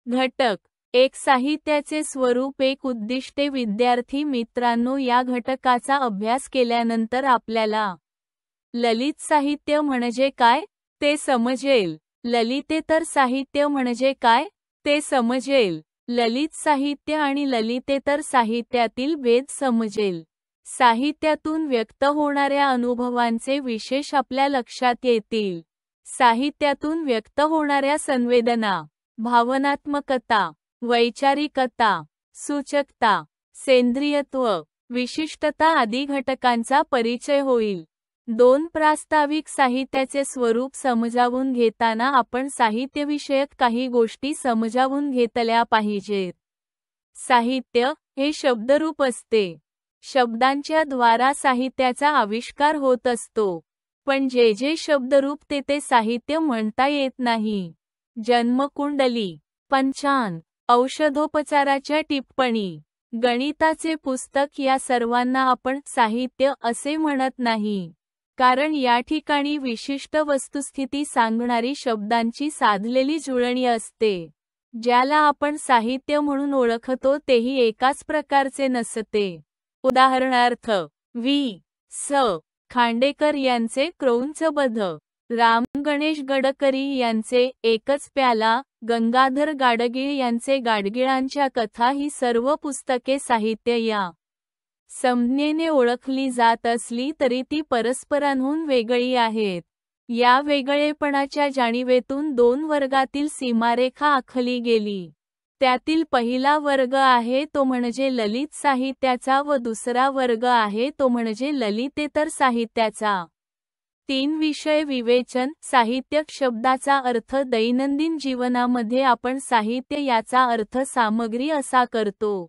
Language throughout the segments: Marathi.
घटक एक साहित्याचे स्वरूप एक उद्दिष्टे विद्यार्थी मित्रांनो या घटकाचा अभ्यास केल्यानंतर आपल्याला ललित साहित्य म्हणजे काय ते समजेल. ललितेतर साहित्य म्हणजे काय ते समजेल. ललित साहित्य आणि ललितेतर साहित्यातील भेद समजेल. साहित्यातून व्यक्त होणाऱ्या अनुभवांचे विशेष आपल्या लक्षात येतील. साहित्यातून व्यक्त होणाऱ्या संवेदना, भावनात्मकता, वैचारिकता, सूचकता, सेंद्रियत्व, विशिष्टता आदी घटकांचा परिचय होईल. दोन प्रास्ताविक साहित्याचे स्वरूप समजावून घेताना आपण साहित्यविषयक काही गोष्टी समजावून घेतल्या पाहिजेत. साहित्य हे शब्दरूप असते. शब्दांच्या द्वारा साहित्याचा आविष्कार होत असतो. पण जे शब्दरूप ते साहित्य म्हणता येत नाही. जन्मकुंडली, पंचांग, औषधोपचाराच्या टिप्पणी, गणिताचे पुस्तक या सर्वांना आपण साहित्य असे म्हणत नाही. कारण या ठिकाणी विशिष्ट वस्तुस्थिती सांगणारी शब्दांची साधलेली जुळणी असते. ज्याला आपण साहित्य म्हणून ओळखतो तेही एकाच प्रकारचे नसते. उदाहरणार्थ वि. स. खांडेकर यांचे क्रौंचबध, राम गणेश गडकरी यांचे एकच प्याला, गंगाधर गाडगीळ यांचे गाडगिळांच्या कथा ही सर्व पुस्तके साहित्य या संज्ञेने ओळखली जात असली तरी ती परस्परांहून वेगळी आहेत. या वेगळेपणाच्या जाणीवेतून दोन वर्गातील सीमारेखा आखली गेली. त्यातील पहिला वर्ग आहे तो म्हणजे ललित साहित्याचा व दुसरा वर्ग आहे तो म्हणजे ललितेतर साहित्याचा. 3 विषय विवेचन. साहित्य शब्दाचा अर्थ दैनंदिन जीवनामध्ये आपण साहित्य याचा अर्थ सामग्री असा करतो.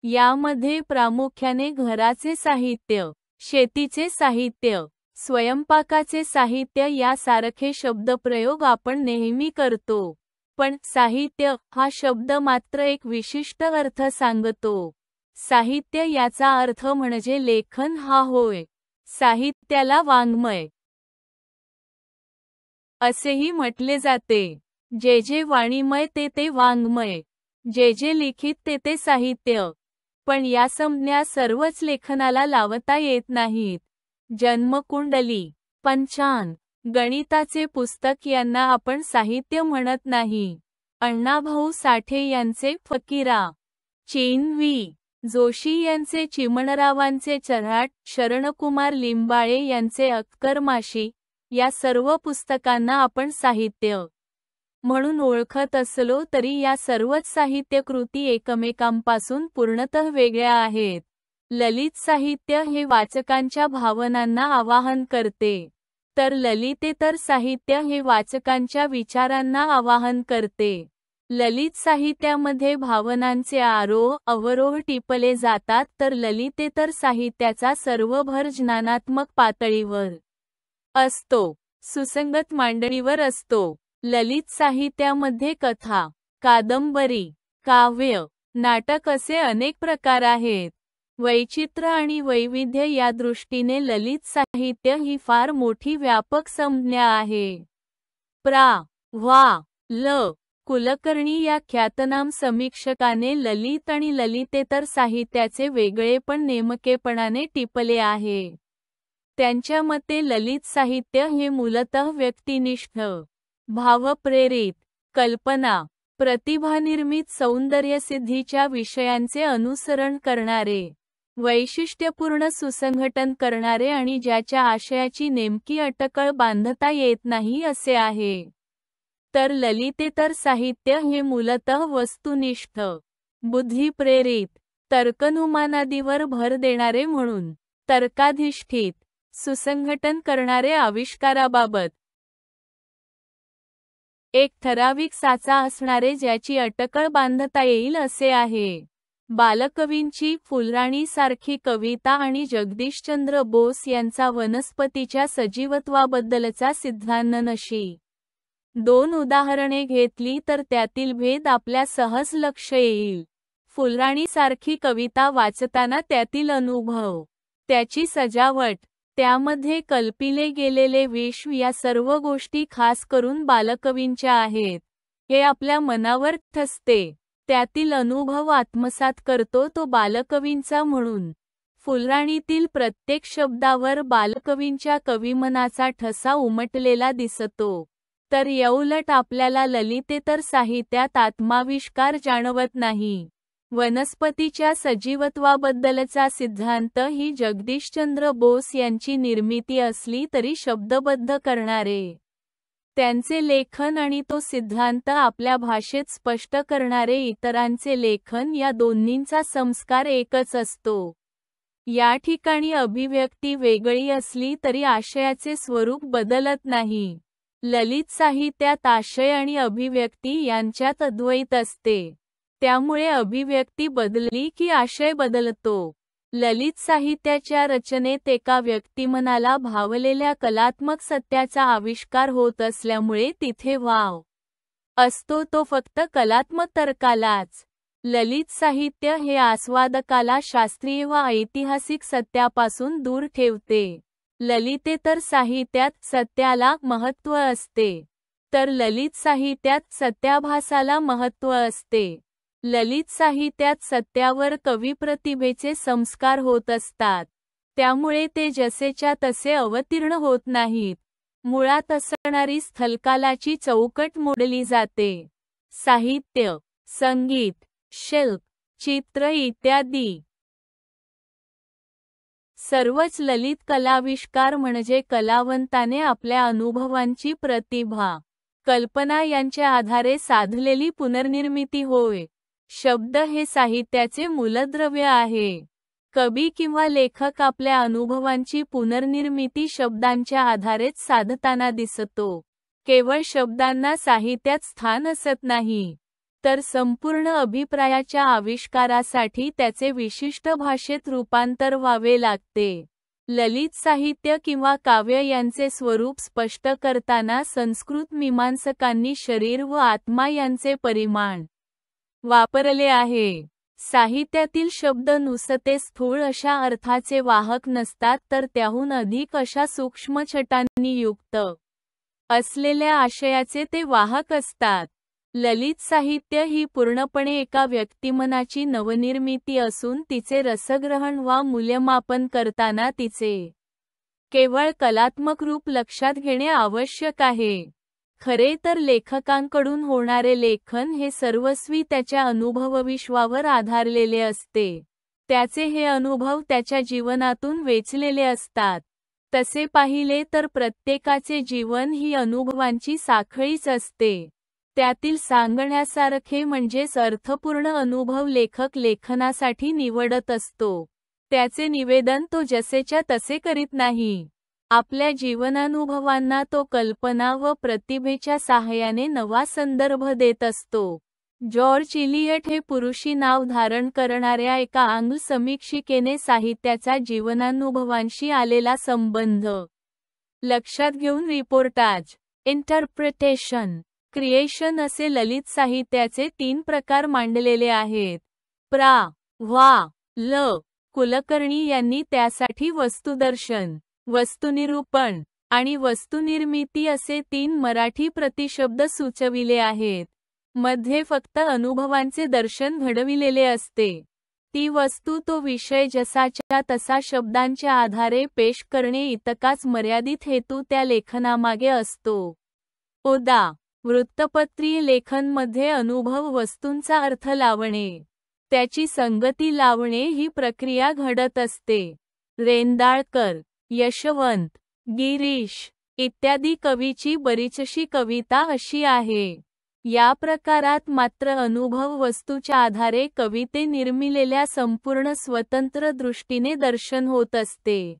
यामध्ये प्रामुख्याने घराचे साहित्य, शेतीचे साहित्य, स्वयंपाकाचे साहित्य यासारखे शब्दप्रयोग आपण नेहमी करतो. पण साहित्य हा शब्द मात्र एक विशिष्ट अर्थ सांगतो. साहित्य याचा अर्थ म्हणजे लेखन हा होय. साहित्याला वाङ्मय असेही म्हटले जाते. जे वाणीमय ते वाङ्मय, जे लिखित ते साहित्य. पण या संज्ञा सर्वच लेखनाला लावता येत नाहीत. जन्मकुंडली, पंचांग, गणिताचे पुस्तक यांना आपण साहित्य म्हणत नाही. अण्णाभाऊ साठे यांचे फकीरा, चीन व्ही. जोशी यांचे चिमणरावांचे चऱ्हाट, शरणकुमार लिंबाळे यांचे अक्करमाशी या सर्व पुस्तकांना आपण साहित्य म्हणून ओळखत असलो तरी या सर्वच साहित्यकृती एकमेकांपासून पूर्णतः वेगळ्या आहेत. ललित साहित्य हे वाचकांच्या भावनांना आवाहन करते, तर ललितेतर साहित्य हे वाचकांच्या विचारांना आवाहन करते. ललित साहित्यामध्ये भावनांचे आरोह अवरोह टिपले जातात तर ललितेतर साहित्याचा सर्व भर ज्ञानात्मक पातळीवर असतो, सुसंगत मांडणीवर असतो. ललित साहित्यामध्ये कथा, कादंबरी, काव्य, नाटक असे अनेक प्रकार आहेत. वैचित्र्य आणि वैविध्य या दृष्टीने ललित साहित्य ही फार मोठी व्यापक संज्ञा आहे. प्रा. व्हा. ल. कुलकर्णी या ख्यातनाम समीक्षकाने ललित आणि ललितेतर साहित्याचे वेगळेपण नेमकेपणाने टिपले आहे. त्यांच्या मते ललित साहित्य हे मूलतः व्यक्तिनिष्ठ, भावप्रेरित, कल्पना, प्रतिभानिर्मित सौंदर्यसिद्धीच्या विषयांचे अनुसरण करणारे, वैशिष्ट्यपूर्ण सुसंघटन करणारे आणि ज्याच्या आशयाची नेमकी अटकळ बांधता येत नाही असे आहे. तर ललितेतर साहित्य हे मूलतः वस्तुनिष्ठ, बुद्धिप्रेरित, तर्कनुमानादीवर भर देणारे म्हणून तर्काधिष्ठित, सुसंघटन करणारे आविष्काराबाबत एक ठराविक साचा असणारे ज्याची अटकळ बांधता येईल असे आहे. बालकवींची फुलराणी सारखी कविता आणि जगदीशचंद्र बोस यांचा वनस्पतीच्या सजीवत्वाबद्दलचा सिद्धांतनशी 2 उदाहरणे घेतली तर त्यातील भेद आपल्या सहज लक्ष येईल. फुलराणी सारखी कविता वाचताना त्यातील अनुभव, त्याची सजावट, त्यामध्ये कल्पिले गेलेले विश्व या सर्व गोष्टी खास करून बालकवींच्या आहेत. हे आपल्या मनावर ठसते. त्यातील अनुभव आत्मसात करतो तो बालकवींचा म्हणून. फुलराणीतील प्रत्येक शब्दावर बालकवींच्या कविमनाचा ठसा उमटलेला दिसतो. तर याउलट आपल्याला ललितेतर साहित्यात आत्माविष्कार जाणवत नाही. वनस्पतीच्या सजीवत्वाबद्दलचा सिद्धांत ही जगदीशचंद्र बोस यांची निर्मिती असली तरी शब्दबद्ध करणारे त्यांचे लेखन आणि तो सिद्धांत आपल्या भाषेत स्पष्ट करणारे इतरांचे लेखन या दोन्हींचा संस्कार एकच असतो. या ठिकाणी अभिव्यक्ती वेगळी असली तरी आशयाचे स्वरूप बदलत नाही. ललित साहित्यात आशय आणि अभिव्यक्ती यांच्यात अद्वैत असते. त्यामुळे अभिव्यक्ती बदलली की आशय बदलतो. ललित साहित्याच्या रचनेत एका व्यक्तिमनाला भावलेल्या कलात्मक सत्याचा आविष्कार होत असल्यामुळे तिथे वाव असतो तो फक्त कलात्मक तर्कालाच. ललित साहित्य हे आस्वादकाला शास्त्रीय व ऐतिहासिक सत्यापासून दूर ठेवते. ललितेतर साहित्यात सत्याला महत्त्व असते, तर ललित साहित्यात सत्याभासाला महत्त्व असते. ललित साहित्यात सत्यावर कविप्रतिभेचे संस्कार होत असतात. त्यामुळे ते जसेच्या तसे अवतीर्ण होत नाहीत. मुळात असणारी स्थलकालाची चौकट मोडली जाते. साहित्य, संगीत, शिल्प, चित्र इत्यादी सर्वच ललित कलाविष्कार म्हणजे कलावंताने आपल्या अनुभवांची प्रतिभा, कल्पना यांच्या आधारे साधलेली पुनर्निर्मिती होय. शब्द हे साहित्याचे मूलद्रव्य आहे. कवी किंवा लेखक आपल्या अनुभवांची पुनर्निर्मिती शब्दांच्या आधारेच साधताना दिसतो. केवळ शब्दांना साहित्यात स्थान असत नाही, तर संपूर्ण अभिप्रायाच्या आविष्कारासाठी त्याचे विशिष्ट भाषेत रूपांतर व्हावे लागते. ललित साहित्य किंवा काव्य यांचे स्वरूप स्पष्ट करताना संस्कृत मीमांसकांनी शरीर व आत्मा यांचे परिमाण वापरले आहे. साहित्यातील शब्द नुसते स्थूळ अशा अर्थाचे वाहक नसतात, तर त्याहून अधिक अशा सूक्ष्म छटांनी युक्त असलेल्या आशयाचे ते वाहक असतात. ललित साहित्य ही पूर्णपणे एका व्यक्तिमनाची नवनिर्मिती असून तिचे रसग्रहण वा मूल्यमापन करताना तिचे केवळ कलात्मक रूप लक्षात घेणे आवश्यक आहे. खरे तर लेखकांकडून होणारे लेखन हे सर्वस्वी त्याच्या अनुभवविश्वावर आधारलेले असते. त्याचे हे अनुभव त्याच्या जीवनातून वेचलेले असतात. तसे पाहिले तर प्रत्येकाचे जीवन ही अनुभवांची साखळीच असते. त्यातील सांगण्यासारखे म्हणजेच अर्थपूर्ण अनुभव लेखक लेखनासाठी निवडत असतो. त्याचे निवेदन तो जसेच्या तसे करीत नाही. आपल्या जीवनानुभवांना तो कल्पना व प्रतिभेच्या साहाय्याने नवा संदर्भ देत असतो. जॉर्ज इलियट हे पुरुषी नाव धारण करणाऱ्या एका आंग्ल समीक्षिकेने साहित्याचा जीवनानुभवांशी आलेला संबंध लक्षात घेऊन रिपोर्टाज, इंटरप्रिटेशन, क्रिएशन असे ललित साहित्याचे 3 प्रकार मांडलेले आहेत. प्रा. वा. ल. कुलकर्णी यांनी त्यासाठी वस्तुदर्शन, वस्तुनिरूपण आणि वस्तुनिर्मिती असे 3 मराठी प्रतिशब्द सुचविले आहेत. मध्ये फक्त अनुभवांचे दर्शन घडविलेले असते. ती वस्तू तो विषय जसाच्या तसा शब्दांच्या आधारे पेश करणे इतकाच मर्यादित हेतू त्या लेखनामागे असतो. उदा. वृत्तपत्रीय लेखनमध्ये अनुभव वस्तूंचा अर्थ लावणे, त्याची संगती लावणे ही प्रक्रिया घडत असते. रेंदाळकर, यशवंत, गिरीश इत्यादी कवीची बरीचशी कविता अशी आहे. या प्रकारात मात्र अनुभव वस्तूच्या आधारे कविते निर्मिलेल्या संपूर्ण स्वतंत्र दृष्टीने दर्शन होत असते.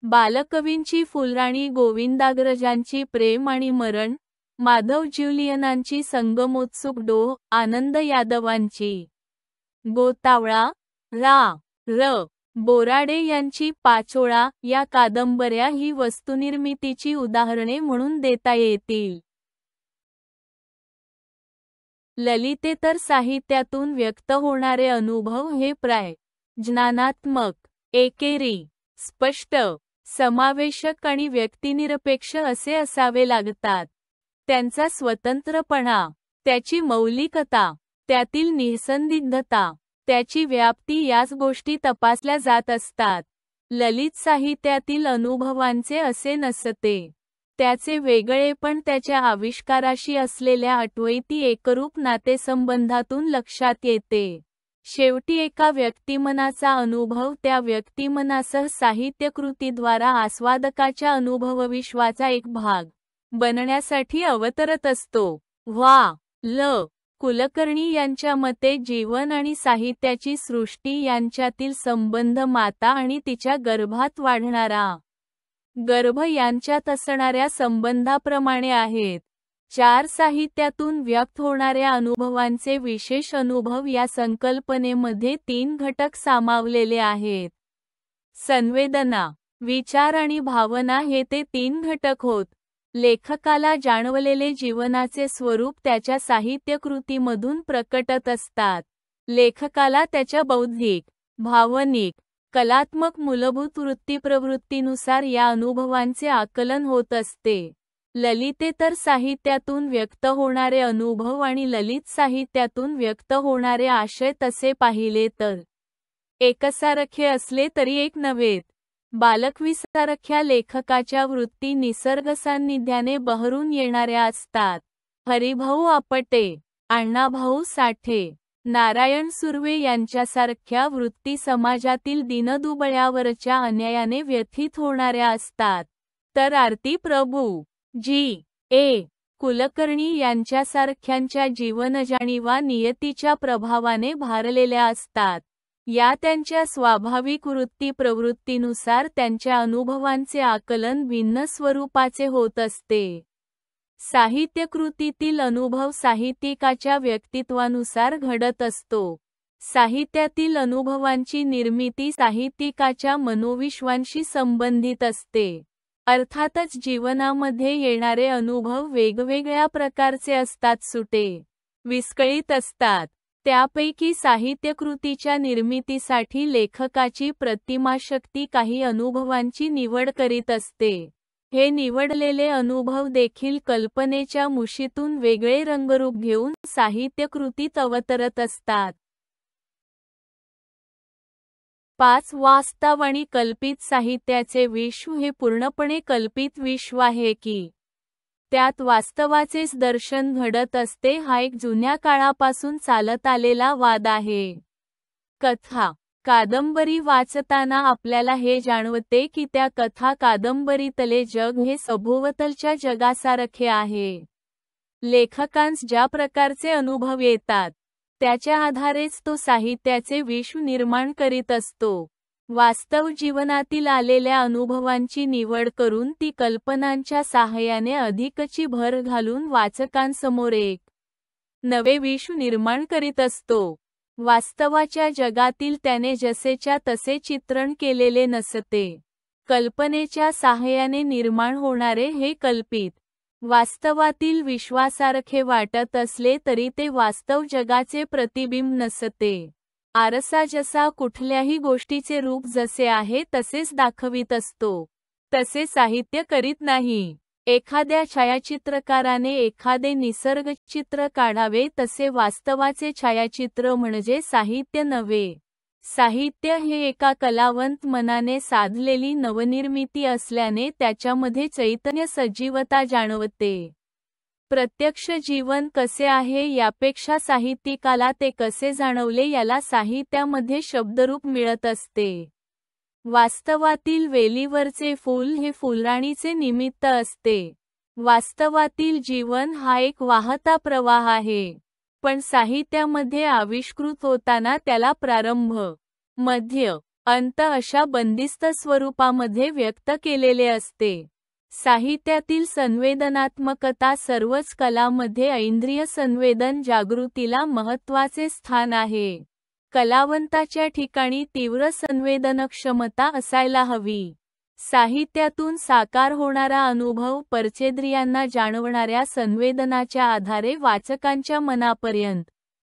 बालकवींची फुलराणी, गोविंदाग्रजांची प्रेम आणि मरण, माधव ज्युलियनांची संगमोत्सुक डोह, आनंद यादवांची गोतावळा, रा. र. बोराडे यांची पाचोळा या कादंबऱ्या ही वस्तुनिर्मितीची उदाहरणे म्हणून देता येतील. ललितेतर साहित्यातून व्यक्त होणारे अनुभव हे प्राय ज्ञानात्मक, एकेरी, स्पष्ट, समावेशक आणि व्यक्तिनिरपेक्ष असे असावे लागतात. त्यांचा स्वतंत्रपणा त्याची मौलिकता, त्यातील निसंदिग्धता, त्याची व्याप्ती याच गोष्टी तपासल्या जात असतात. ललित साहित्यातील अनुभवांचे असे नसते. त्याचे वेगळेपण त्याच्या आविष्काराशी असलेल्या अद्वैती एकरूप नातेसंबंधातून लक्षात येते. शेवटी एका व्यक्तिमनाचा अनुभव त्या व्यक्तिमनासह साहित्यकृतीद्वारा आस्वादकाच्या अनुभवविश्वाचा एक भाग बनण्यासाठी अवतरत असतो. व्हा. ल. कुलकर्णी यांच्या मते जीवन आणि साहित्याची सृष्टी यांच्यातील संबंध माता आणि तिच्या गर्भात वाढणारा गर्भ यांच्यात असणाऱ्या संबंधाप्रमाणे आहेत. 4 साहित्यातून व्यक्त होणाऱ्या अनुभवांचे विशेष अनुभव या संकल्पनेमध्ये 3 घटक सामावलेले आहेत. संवेदना, विचार आणि भावना हे ते 3 घटक होत. लेखकाला जाणवलेले जीवनाचे स्वरूप त्याच्या साहित्यकृतीमधून प्रकटत असतात. लेखकाला त्याच्या बौद्धिक, भावनिक, कलात्मक मूलभूत वृत्तीप्रवृत्तीनुसार या अनुभवांचे आकलन होत असते. ललितेतर साहित्यातून व्यक्त होणारे अनुभव आणि ललित साहित्यातून व्यक्त होणारे आशय तसे पाहिले तर एकसारखे असले तरी एक नव्हेत. बालकवीसारख्या लेखकाच्या वृत्ती निसर्गसान्निध्याने बहरून येणाऱ्या असतात. हरिभाऊ आपटे, अण्णाभाऊ साठे, नारायण सुर्वे यांच्यासारख्या वृत्ती समाजातील दीनदुबळ्यावरच्या अन्यायाने व्यथित होणाऱ्या असतात. तर आरती प्रभू, जी. ए. कुलकर्णी यांच्यासारख्यांच्या जीवनजाणीवा नियतीच्या प्रभावाने भारलेल्या असतात. या त्यांच्या स्वाभाविक वृत्ती प्रवृत्तीनुसार त्यांच्या अनुभवांचे आकलन भिन्न स्वरूपाचे होत असते. साहित्यकृतीतील अनुभव साहित्यिकाच्या व्यक्तित्वानुसार घडत असतो. साहित्यातील अनुभवांची निर्मिती साहित्यिकाच्या मनोविश्वांशी संबंधित असते. अर्थातच जीवनामध्ये येणारे अनुभव वेगवेगळ्या प्रकारचे असतात, सुटे, विस्कळीत असतात. त्यापैकी साहित्यकृतीच्या निर्मितीसाठी लेखकाची प्रतिमाशक्ती काही अनुभवांची निवड करीत असते. हे निवडलेले अनुभव देखील कल्पनेच्या मुशीतून वेगळे रंगरूप घेऊन साहित्यकृतीत अवतरत असतात. 5. वास्तव आणि कल्पित साहित्याचे विश्व हे पूर्णपणे कल्पित विश्व आहे की त्यात वास्तवाचेच दर्शन घडत असते हा एक जुन्या काळापासून चालत आलेला वाद आहे. कथा, कादंबरी वाचताना आपल्याला हे जाणवते की त्या कथा कादंबरीतले जग हे सभोवतालच्या जगासारखे आहे. लेखकांस ज्या प्रकारचे अनुभव येतात त्याच्या आधारेच तो साहित्याचे विश्व निर्माण करीत असतो. वास्तव जीवनातील आलेल्या अनुभवांची निवड करून ती कल्पनांच्या साहाय्याने अधिकची भर घालून वाचकांसमोर एक नवे विश्व निर्माण करीत असतो. वास्तवाच्या जगातील त्याने जसेच्या तसे चित्रण केलेले नसते. कल्पनेच्या साहाय्याने निर्माण होणारे हे कल्पित वास्तवातील विश्वासारखे वाटत असले तरी ते वास्तव जगाचे प्रतिबिंब नसते. आरसा जसा कुठल्याही गोष्टीचे रूप जसे आहे तसेच दाखवित असतो, तसे साहित्य करीत नाही. एखाद्या छायाचित्रकाराने एखादे निसर्गचित्र काढावे तसे वास्तवाचे छायाचित्र म्हणजे साहित्य नव्हे. साहित्य हे एका कलावंत मनाने साधलेली नवनिर्मिती असल्याने त्याच्यामध्ये चैतन्य सजीवता जाणवते. प्रत्यक्ष जीवन कसे आहे यापेक्षा साहित्यिकाला ते कसे जाणवले याला साहित्यामध्ये शब्दरूप मिळत असते. वास्तवातील वेलीवरचे फूल हे फुलराणीचे निमित्त असते. वास्तवातील जीवन हा एक वाहता प्रवाह आहे, पण साहित्यामध्ये आविष्कृत होताना त्याला प्रारंभ, मध्य, अंत अशा बंदिस्त स्वरूपामध्ये व्यक्त केलेले असते. साहित्यातील संवेदनात्मकता सर्वच कलामध्ये ऐंद्रिय संवेदन जागृतीला महत्त्वाचे स्थान आहे. कलावंताच्या ठिकाणी तीव्र संवेदनक्षमता असायला हवी. साहित्यातून साकार होणारा अनुभव परचेंद्रियांना जाणवणाऱ्या संवेदनाच्या आधारे वाचकांच्या मनापर्यंत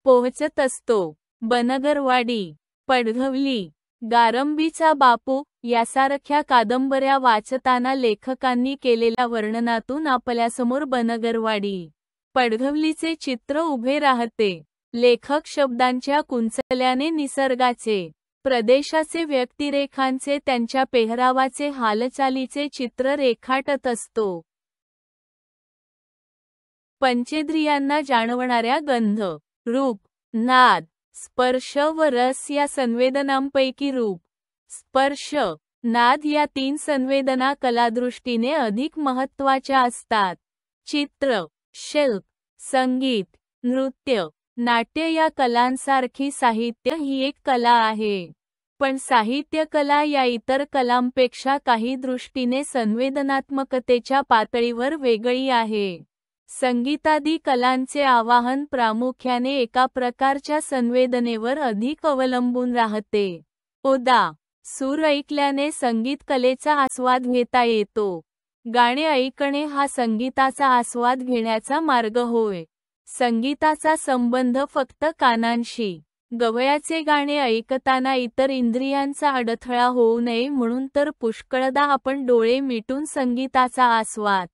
पोहोचत असतो. बनगरवाडी, पडघवली, गारंबीचा बापू यासारख्या कादंबऱ्या वाचताना लेखकांनी केलेल्या वर्णनातून आपल्यासमोर बनगरवाडी पडघवलीचे चित्र उभे राहते. लेखक शब्दांच्या कुंचल्याने निसर्गाचे, प्रदेशाचे, व्यक्तिरेखांचे, त्यांच्या पेहरावाचे, हालचालीचे चित्र रेखाटत असतो. पंचेंद्रियांना जाणवणाऱ्या गंध, रूप, नाद, स्पर्श व रस या संवेदनांपैकी रूप, स्पर्श, नाद या 3 संवेदना कलादृष्टीने अधिक महत्त्वाच्या असतात. चित्र, शिल्प, संगीत, नृत्य, नाट्य या कलांसारखी साहित्य ही एक कला आहे. पण साहित्य कला या इतर कलांपेक्षा काही दृष्टीने संवेदनात्मकतेच्या पातळीवर वेगळी आहे. संगीतादी कलांचे आवाहन प्रामुख्याने एका प्रकारच्या संवेदनेवर अधिक अवलंबून राहते. उदा. सूर ऐकल्याने संगीत कलेचा आस्वाद घेता येतो. गाणे ऐकणे हा संगीताचा आस्वाद घेण्याचा मार्ग होय. संगीताचा संबंध फक्त कानांशी. गवयाचे गाणे ऐकताना इतर इंद्रियांचा अडथळा होऊ नये म्हणून तर पुष्कळदा आपण डोळे मिटून संगीताचा आस्वाद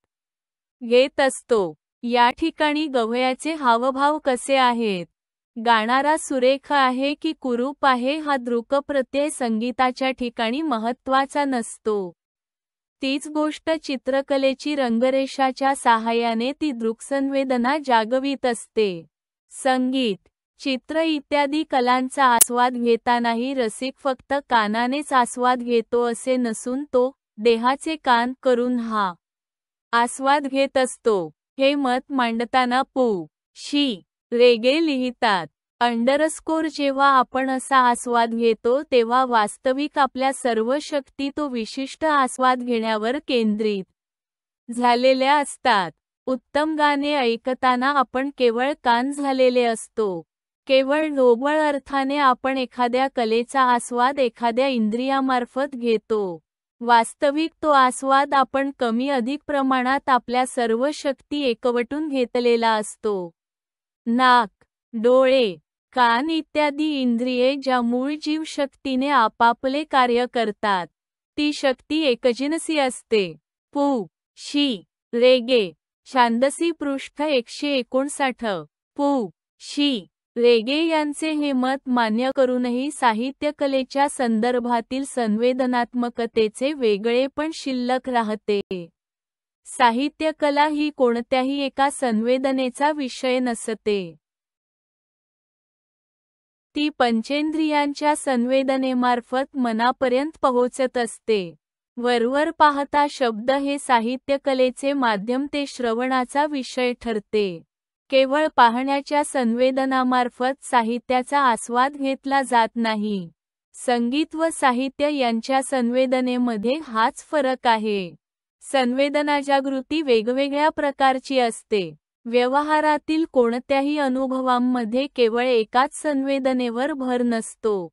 घेत असतो. या ठिकाणी गवयाचे हावभाव कसे आहेत, गाणारा सुरेख आहे की कुरूप आहे हा दृक्प्रत्यय संगीताच्या ठिकाणी महत्त्वाचा नसतो. तीच गोष्ट चित्रकलेची रंगरेषाच्या साहाय्याने ती दृक्संवेदना जागवित असते. संगीत, चित्र इत्यादी कलांचा आस्वाद घेतानाही रसिक फक्त कानानेच आस्वाद घेतो असे नसून तो देहाचे कान करून हा आस्वाद घेत असतो. हे मत मांडताना पु. शी. रेगे लिहितात. जेव्हा आपण असा आस्वाद घेतो तेव्हा वास्तविक आपल्या सर्व शक्ती तो विशिष्ट आस्वाद घेण्यावर केंद्रित झालेल्या असतात. उत्तम गाणे ऐकताना आपण केवळ कान झालेले असतो. केवळ ढोबळ अर्थाने आपण एखाद्या कलेचा आस्वाद एखाद्या इंद्रियामार्फत घेतो. वास्तविक तो आस्वाद आपण कमी अधिक प्रमाणात आपल्या सर्व शक्ती एकवटून घेतलेला असतो. नाक, डोळे, कान इत्यादी इंद्रिये ज्या मूळ जीव शक्तीने आपापले कार्य करतात, ती शक्ती एकजिनसी असते. पु. शी. रेगे. छांदसी पृष्ठ 159. पु. शी. रेगे यांचे हे मत मान्य करूनही साहित्यकलेच्या संदर्भातील संवेदनात्मकतेचे वेगळेपण शिल्लक राहते. साहित्यकला ही कोणत्याही एका संवेदनेचा विषय नसते. ती पंचेंद्रियांच्या संवेदनेमार्फत मनापर्यंत पोहोचत असते. वरवर पाहता शब्द हे साहित्यकलेचे माध्यम ते श्रवणाचा विषय ठरते. केवळ पाहण्याच्या संवेदनामार्फत साहित्याचा आस्वाद घेतला जात नाही. संगीत व साहित्य यांच्या संवेदनेमध्ये हाच फरक आहे. संवेदनाजागृती वेगवेगळ्या प्रकारची असते. व्यवहारातील कोणत्याही अनुभवांमध्ये केवळ एकाच संवेदनेवर भर नसतो.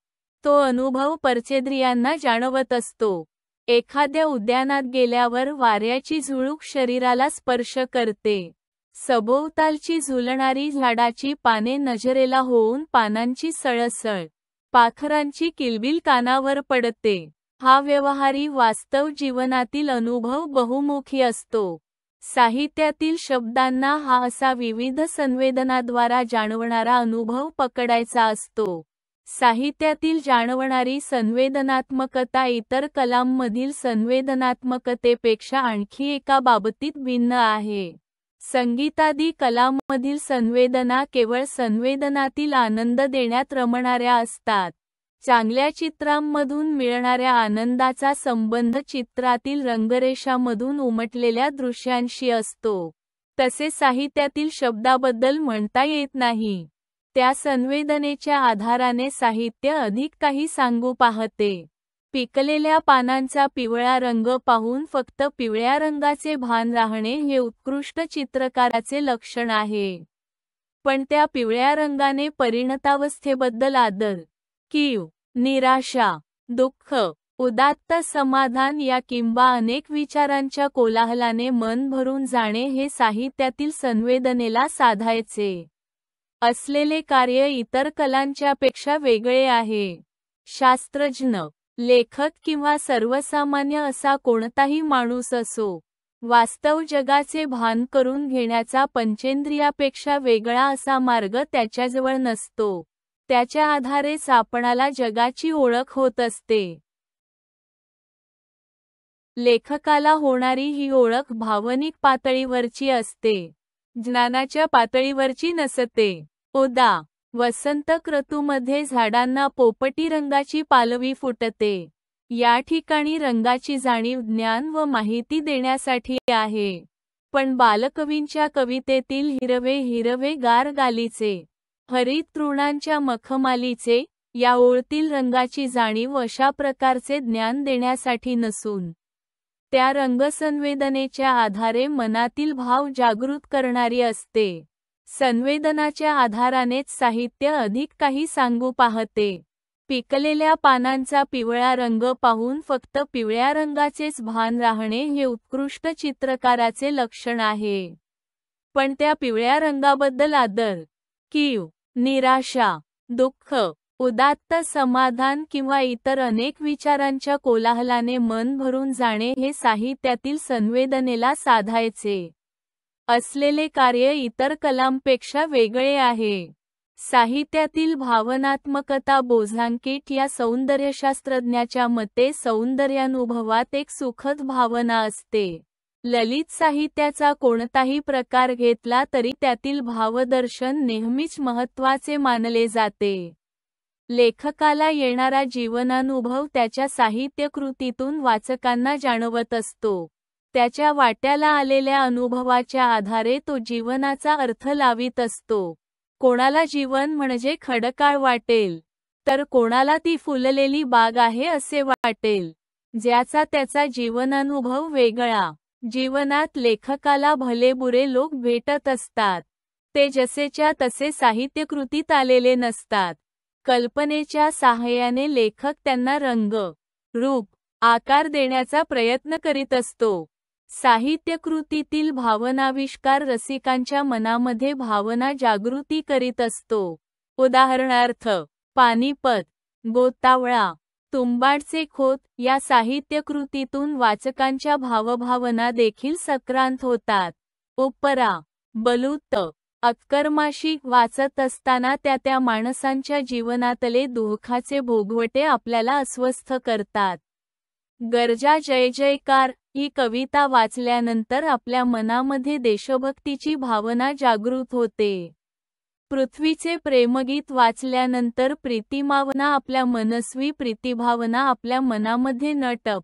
तो अनुभव पंचेंद्रियांना जाणवत असतो. एखाद्या उद्यानात गेल्यावर वाऱ्याची झुळूक शरीराला स्पर्श करते. सभोवतालची झुलणारी झाडाची पाने नजरेला होऊन पानांची सळसळ, पाखरांची किलबिल कानावर पडते. हा व्यवहारी वास्तव जीवनातील अनुभव बहुमुखी असतो. साहित्यातील शब्दांना हा असा विविध संवेदनाद्वारा जाणवणारा अनुभव पकडायचा असतो. साहित्यातील जाणवणारी संवेदनात्मकता इतर कलांमधील संवेदनात्मकतेपेक्षा आणखी एका बाबतीत भिन्न आहे. संगीतादी कलांमधील संवेदना केवळ संवेदनातील आनंद देण्यात रमणाऱ्या असतात. चांगल्या चित्रांमधून मिळणाऱ्या आनंदाचा संबंध चित्रातील रंगरेषांमधून उमटलेल्या दृश्यांशी असतो. तसे साहित्यातील शब्दाबद्दल म्हणता येत नाही. त्या संवेदनेच्या आधाराने साहित्य अधिक काही सांगू पाहते. पिकलेल्या पानांचा पिवळा रंग पाहून फक्त पिवळ्या रंगाचे भान राहणे हे उत्कृष्ट चित्रकाराचे लक्षण आहे. पण त्या पिवळ्या रंगाने परिणतावस्थेबद्दल आदर, कीव, निराशा, दुःख, उदात्त समाधान या किंवा अनेक विचारांच्या कोलाहलाने मन भरून जाणे हे साहित्यातील संवेदनेला साधायचे असलेले कार्य इतर कलांच्या पेक्षा वेगळे आहे. शास्त्रज्ञ, लेखक किंवा सर्वसामान्य असा कोणताही माणूस असो, वास्तव जगाचे भान करून घेण्याचा पंचेंद्रियापेक्षा वेगळा असा मार्ग त्याच्याजवळ नसतो. त्याच्या आधारेच आपणाला जगाची ओळख होत असते. लेखकाला होणारी ही ओळख भावनिक पातळीवरची असते, ज्ञानाच्या पातळीवरची नसते. उदा. वसंत ऋतूमध्ये झाडांना पोपटी रंगाची पालवी फुटते. या ठिकाणी रंगाची जाणीव ज्ञान व माहिती देण्यासाठी आहे. पण बालकवींच्या कवितेतील हिरवे हिरवे गार गालीचे, हरित तृणांच्या मखमालीचे या ओळतील रंगाची जाणीव अशा प्रकारचे ज्ञान देण्यासाठी नसून त्या रंगसंवेदनेच्या आधारे मनातील भाव जागृत करणारी असते. संवेदनाच्या आधारानेच साहित्य अधिक काही सांगू पाहते. पिकलेल्या पानांचा पिवळा रंग पाहून फक्त पिवळ्या रंगाचेच भान राहणे हे उत्कृष्ट चित्रकाराचे लक्षण आहे. पण त्या पिवळ्या रंगाबद्दल आदर, कीव, निराशा, दुःख, उदात्त समाधान किंवा इतर अनेक विचारांच्या कोलाहलाने मन भरून जाणे हे साहित्यातील संवेदनेला साधायचे असलेले कार्य इतर कलांपेक्षा वेगळे आहे. साहित्यातील भावनात्मकता बोझांकीट या सौंदर्यशास्त्रज्ञाच्या मते सौंदर्यानुभवात एक सुखद भावना असते. ललित साहित्याचा कोणताही प्रकार घेतला तरी त्यातील भावदर्शन नेहमीच महत्त्वाचे मानले जाते. लेखकाला येणारा जीवनानुभव त्याच्या साहित्यकृतीतून वाचकांना जाणवत असतो. त्याच्या वाट्याला आलेल्या अनुभवाच्या आधारे तो जीवनाचा अर्थ लावीत असतो. कोणाला जीवन म्हणजे खडकाळ वाटेल, तर कोणाला ती फुललेली बाग आहे असे वाटेल. ज्याचा त्याचा जीवनानुभव वेगळा. जीवनात लेखकाला भलेबुरे लोक भेटत असतात. ते जसेच्या तसे साहित्यकृतीत आलेले नसतात. कल्पनेच्या साहाय्याने लेखक त्यांना रंग, रूप, आकार देण्याचा प्रयत्न करीत असतो. साहित्यकृतीतील भावनाविष्कार रसिकांच्या मनामध्ये भावना जागृती करीत असतो. उदाहरणार्थ, पानिपत, गोतावळा, तुंबाडचे खोत या साहित्यकृतीतून वाचकांच्या भावभावना देखील सक्रांत होतात. उपरा, बलूत, अत्कर्माशी वाचत असताना त्या माणसांच्या जीवनातले दुःखाचे भोगवटे आपल्याला अस्वस्थ करतात. गरजा जय जयकार ही कविता वाचल्यानंतर आपल्या मनामध्ये देशभक्तीची भावना जागृत होते. पृथ्वीचे प्रेमगीत वाचल्यानंतर प्रीतिभावना आपल्या मनस्वी प्रीतिभावना आपल्या मनामध्ये नटप.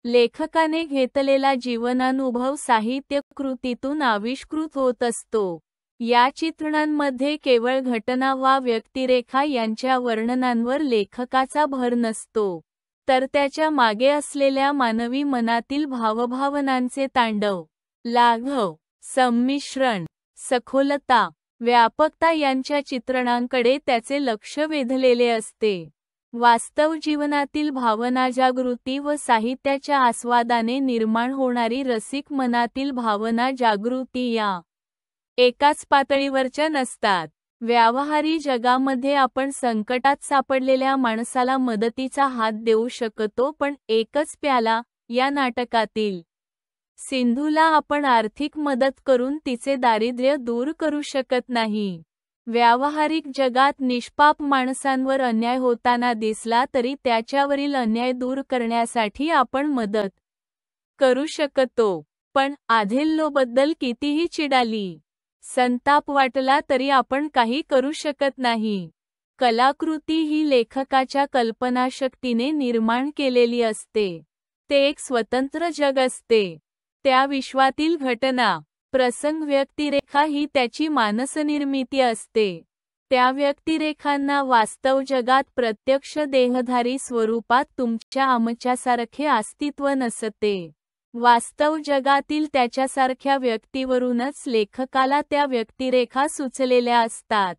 लेखकाने घेतलेला जीवनानुभव साहित्यकृतीतून आविष्कृत होत असतो. या चित्रणांमध्ये केवळ घटना वा व्यक्तिरेखा यांच्या वर्णनांवर लेखकाचा भर नसतो, तर त्याच्या मागे असलेल्या मानवी मनातील भावभावनांचे तांडव, लाघव, संमिश्रण, सखोलता, व्यापकता यांच्या चित्रणांकडे त्याचे लक्ष वेधलेले असते. वास्तव जीवनातील भावनाजागृती व साहित्याच्या आस्वादाने निर्माण होणारी रसिक मनातील भावना जागृती या एकाच पातळीवरच्या नसतात. व्यावहारी जगामध्ये आपण संकटात सापडलेल्या माणसाला मदतीचा हात देऊ शकतो, पण एकच प्याला या नाटकातील सिंधूला आपण आर्थिक मदत करून तिचे दारिद्र्य दूर करू शकत नाही. व्यावहारिक जगात निष्पाप माणसांवर अन्याय होताना दिसला तरी त्याच्यावरील अन्याय दूर करण्यासाठी आपण मदत करू शकतो. पण आधेल्लोबद्दल कितीही चिडाली, संताप वाटला तरी आपण काही करू शकत नाही. कलाकृती ही लेखकाच्या कल्पनाशक्तीने निर्माण केलेली असते. ते एक स्वतंत्र जग असते. त्या विश्वातील घटना, प्रसंग, व्यक्तिरेखा ही त्याची मानसनिर्मिती असते. त्या व्यक्तिरेखांना वास्तव जगात प्रत्यक्ष देहधारी स्वरूपात तुमच्या आमच्यासारखे अस्तित्व नसते. वास्तव जगातील त्याच्यासारख्या व्यक्तीवरूनच लेखकाला त्या व्यक्तिरेखा सुचलेल्या असतात.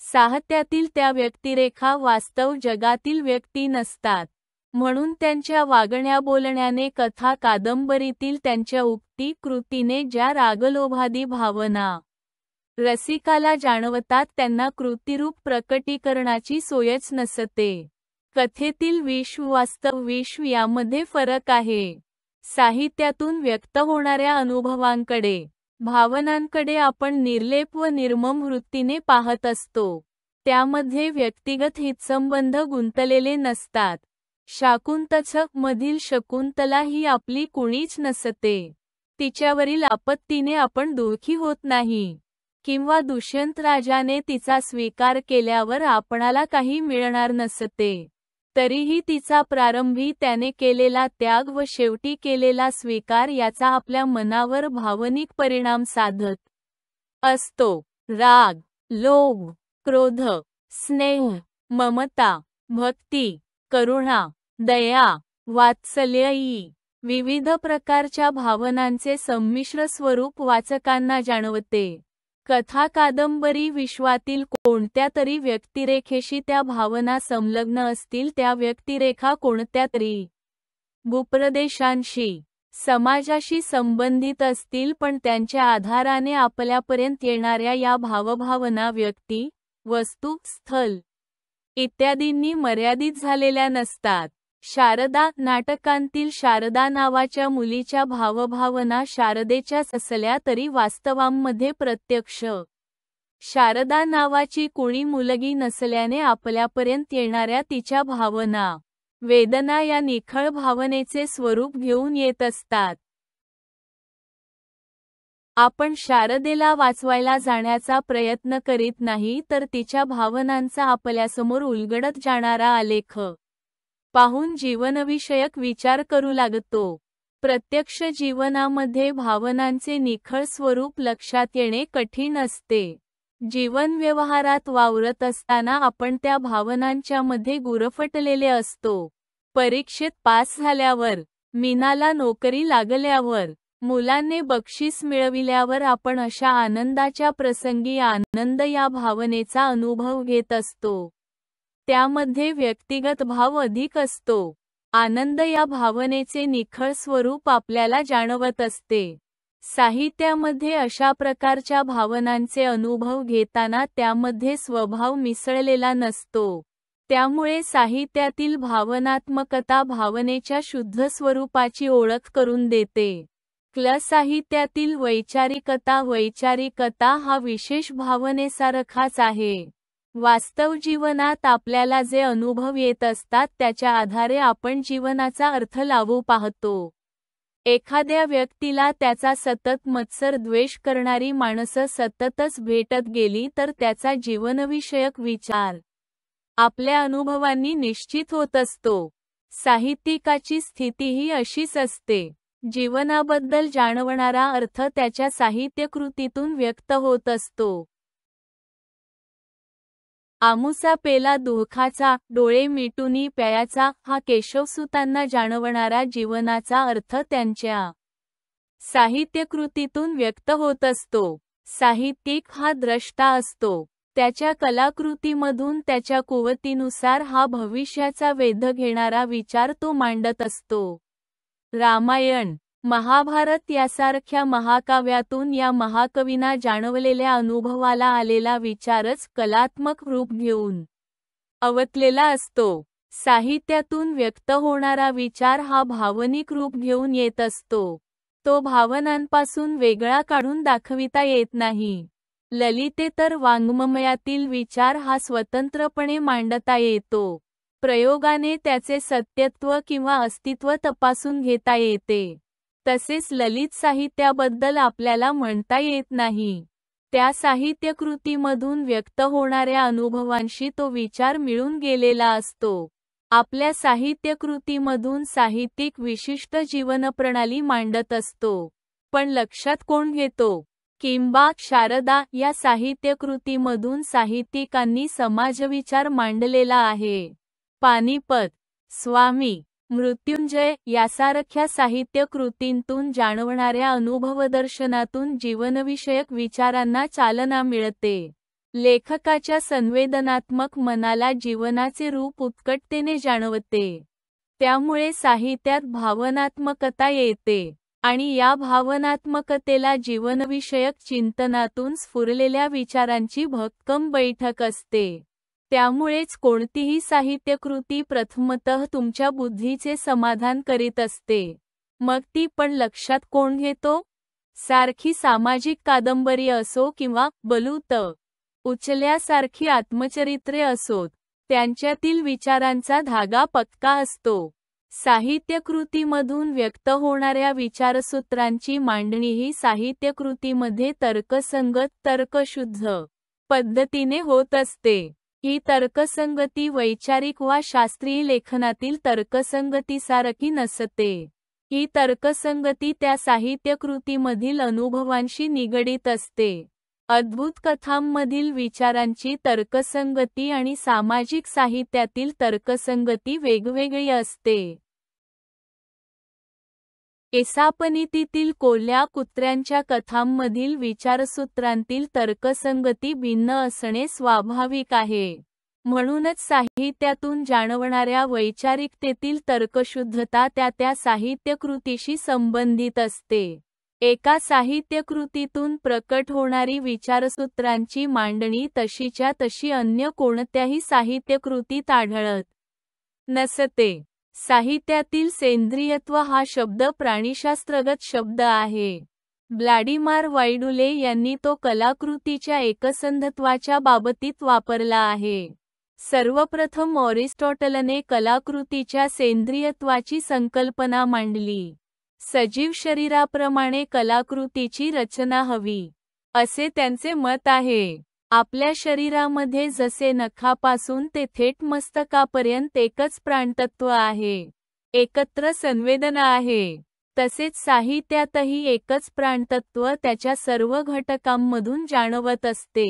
साहित्यातील त्या व्यक्तिरेखा वास्तव जगातील व्यक्ती नसतात. म्हणून त्यांच्या वागण्या बोलण्याने, कथा कादंबरीतील त्यांच्या उक्ती कृतीने ज्या रागलोभादी भावना रसिकाला जाणवतात त्यांना कृतिरूप प्रकटीकरणाची सोयच नसते. कथेतील विश्व वास्तव विश्व यामध्ये फरक आहे. साहित्यातून व्यक्त होणाऱ्या अनुभवांकडे, भावनांकडे आपण निर्लेप व निर्मम वृत्तीने पाहत असतो. त्यामध्ये व्यक्तिगत हितसंबंध गुंतलेले नसतात. शाकुंतलमधील शकुंतला ही आपली कुणीच नसते. तिच्यावरील आपत्तीने आपण दुःखी होत नाही. किंवा दुष्यंत राजाने तिचा स्वीकार केल्यावर आपणाला काही मिळणार नसते. तरीही तिचा प्रारंभी त्याने केलेला त्याग व शेवटी केलेला स्वीकार याचा आपल्या मनावर भावनिक परिणाम साधत असतो. राग, लोभ, क्रोध, स्नेह, ममता, भक्ती, करुणा, दया, वात्सल्य ई विविध प्रकारच्या भावनांचे संमिश्र स्वरूप वाचकांना जाणवते. कथा कादंबरी विश्वातील कोणत्या तरी व्यक्तिरेखेशी त्या भावना संलग्न असतील. त्या व्यक्तिरेखा कोणत्या तरी भूप्रदेशांशी, समाजाशी संबंधित असतील, पण त्यांच्या आधाराने आपल्यापर्यंत येणाऱ्या या भावभावना व्यक्ती, वस्तू, स्थल इत्यादींनी मर्यादित झालेल्या नसतात. शारदा नाटकांतील शारदा नावाच्या मुलीच्या भावभावना शारदेच्याच असल्या तरी वास्तवांमध्ये प्रत्यक्ष शारदा नावाची कुणी मुलगी नसल्याने आपल्यापर्यंत येणाऱ्या तिच्या भावना, वेदना या निखळ भावनेचे स्वरूप घेऊन येत असतात. आपण शारदेला वाचवायला जाण्याचा प्रयत्न करीत नाही, तर तिच्या भावनांचा आपल्यासमोर उलगडत जाणारा आलेख पाहून जीवनविषयक विचार करू लागतो. प्रत्यक्ष जीवनामध्ये भावनांचे निखळ स्वरूप लक्षात येणे कठीण असते. जीवन व्यवहारात वावरत असताना आपण त्या भावनांच्या मध्ये गुरफटलेले असतो. परीक्षेत पास झाल्यावर, मीनाला नोकरी लागल्यावर, मुलांनी बक्षीस मिळविल्यावर आपण अशा आनंदाच्या प्रसंगी आनंद या भावनेचा अनुभव घेत असतो. त्यामध्ये व्यक्तिगत भाव अधिक असतो. आनंद या भावनेचे निखळ स्वरूप आपल्याला जाणवत असते. साहित्यामध्ये अशा प्रकारच्या भावनांचे अनुभव घेताना त्यामध्ये स्वभाव मिसळलेला नसतो. त्यामुळे साहित्यातील भावनात्मकता भावनेच्या शुद्ध स्वरूपाची ओळख करून देते. साहित्यातील वैचारिकता हा विशेष भावनेसारखाच आहे. वास्तव जीवनात आपल्याला जे अनुभव येत असतात त्याच्या आधारे आपण जीवनाचा अर्थ लावू पाहतो. एखाद्या व्यक्तीला त्याचा सतत मत्सर द्वेष करणारी माणसं सततच भेटत गेली तर त्याचा जीवनविषयक विचार आपल्या अनुभवांनी निश्चित होत असतो. साहित्यिकाची स्थितीही अशीच असते. जीवनाबद्दल जाणवणारा अर्थ त्याच्या साहित्यकृतीतून व्यक्त होत असतो. आमुसा पेला दुःखाचा, डोळे मिटूनी प्यायाचा हा केशवसुतांना जाणवणारा जीवनाचा अर्थ त्यांच्या साहित्यकृतीतून व्यक्त होत असतो. साहित्यिक हा द्रष्टा असतो. त्याच्या कलाकृतीमधून त्याच्या कुवतीनुसार हा भविष्याचा वेध घेणारा विचार तो मांडत असतो. रामायण, महाभारत यासारख्या महाकाव्यातून या महाकवींना जाणवलेल्या अनुभवाला आलेला विचारच कलात्मक रूप घेऊन अवतलेला असतो. साहित्यातून व्यक्त होणारा विचार हा भावनिक रूप घेऊन येत असतो. तो भावनांपासून वेगळा काढून दाखविता येत नाही. ललितेतर वाङ्मयातील विचार हा स्वतंत्रपणे मांडता येतो. प्रयोगाने त्याचे सत्यत्व किंवा अस्तित्व तपासून घेता येते. तसेच ललित साहित्याबद्दल आपल्याला म्हणता येत नाही. त्या साहित्यकृतीमधून व्यक्त होणाऱ्या अनुभवांशी तो विचार मिळून गेलेला असतो. आपल्या साहित्यकृतीमधून साहित्यिक विशिष्ट जीवनप्रणाली मांडत असतो. पण लक्षात कोण घेतो? किंबा शारदा या साहित्यकृतीमधून साहित्यिकांनी समाजविचार मांडलेला आहे. पानिपत, स्वामी, मृत्युंजय यासारख्या साहित्यकृतींतून जाणवणाऱ्या अनुभवदर्शनातून जीवनविषयक विचारांना चालना मिळते. लेखकाच्या संवेदनात्मक मनाला जीवनाचे रूप उत्कटतेने जाणवते. त्यामुळे साहित्यात भावनात्मकता येते आणि या भावनात्मकतेला जीवनविषयक चिंतनातून स्फुरलेल्या विचारांची भक्कम बैठक असते. त्यामुळेच कोणतीही साहित्यकृती प्रथमतः तुमच्या बुद्धीचे समाधान करीत असते. मग ती पण लक्षात कोण घेतो? सारखी सामाजिक कादंबरी असो किंवा बलूत उचल्यासारखी आत्मचरित्रे असोत, त्यांच्यातील विचारांचा धागा पक्का असतो. साहित्यकृतीमधून व्यक्त होणाऱ्या विचारसूत्रांची मांडणीही साहित्यकृतीमध्ये तर्कसंगत, तर्कशुद्ध पद्धतीने होत असते. ही तर्कसंगती वैचारिक वा शास्त्रीय लेखनातील तर्कसंगतीसारखी नसते. ही तर्कसंगती त्या साहित्यकृतीमधील अनुभवांशी निगडीत असते. अद्भुत कथांमधील विचारांची तर्कसंगती आणि सामाजिक साहित्यातील तर्कसंगती वेगवेगळी असते. एसापनीतीतील कोल्ह्या कुत्र्यांच्या कथांमधील विचारसूत्रांतील तर्कसंगती भिन्न असणे स्वाभाविक आहे. म्हणूनच साहित्यातून जाणवणाऱ्या वैचारिकतेतील तर्कशुद्धता त्या साहित्यकृतीशी संबंधित असते. एका साहित्यकृतीतून प्रकट होणारी विचारसूत्रांची मांडणी तशीच्या तशी अन्य कोणत्याही साहित्यकृतीत आढळत नसते. साहित्यातील सेंद्रियत्व हा शब्द प्राणिशास्त्रगत शब्द आहे. व्लाडिमार वाईडुले यांनी तो कलाकृतीच्या एकसंधत्वाच्या बाबतीत वापरला आहे. सर्वप्रथम ऑरिस्टॉटलने कलाकृतीच्या सेंद्रियत्वाची संकल्पना मांडली. सजीव शरीराप्रमाणे कलाकृतीची रचना हवी, असे त्यांचे मत आहे. आपल्या शरीरामध्ये जसे नखापासून ते थेट मस्तकापर्यंत एकच प्राणतत्व आहे, एकत्र संवेदना आहे, तसेच साहित्यातही एकच प्राणतत्व त्याच्या सर्व घटकांमधून जाणवत असते.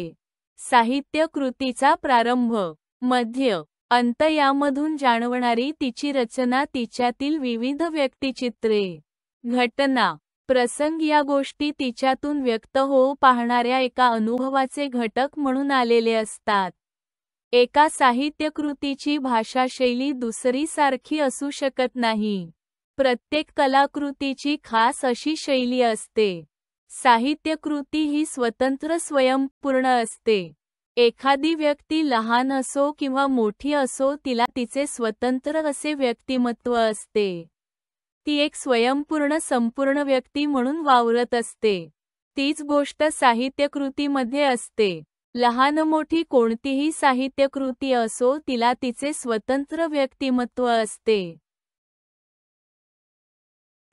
साहित्य कृतीचा प्रारंभ, मध्य, अंत यामधून जाणवणारी तिची रचना, तिच्यातील विविध व्यक्तिचित्रे, घटना, प्रसंग या गोष्टी तिच्यातून व्यक्त होऊ पाहणाऱ्या एका अनुभवाचे घटक म्हणून आलेले असतात. एका साहित्यकृतीची भाषाशैली दुसरी सारखी असू शकत नाही. प्रत्येक कलाकृतीची खास अशी शैली असते. साहित्यकृती ही स्वतंत्र स्वयंपूर्ण असते. एखादी व्यक्ती लहान असो किंवा मोठी असो, तिला तिचे स्वतंत्र असे व्यक्तिमत्व असते. ती एक स्वयंपूर्ण संपूर्ण व्यक्ती म्हणून वावरत असते. तीच गोष्ट साहित्यकृतीमध्ये असते. लहान मोठी कोणतीही साहित्यकृती असो, तिला तिचे स्वतंत्र व्यक्तिमत्व असते.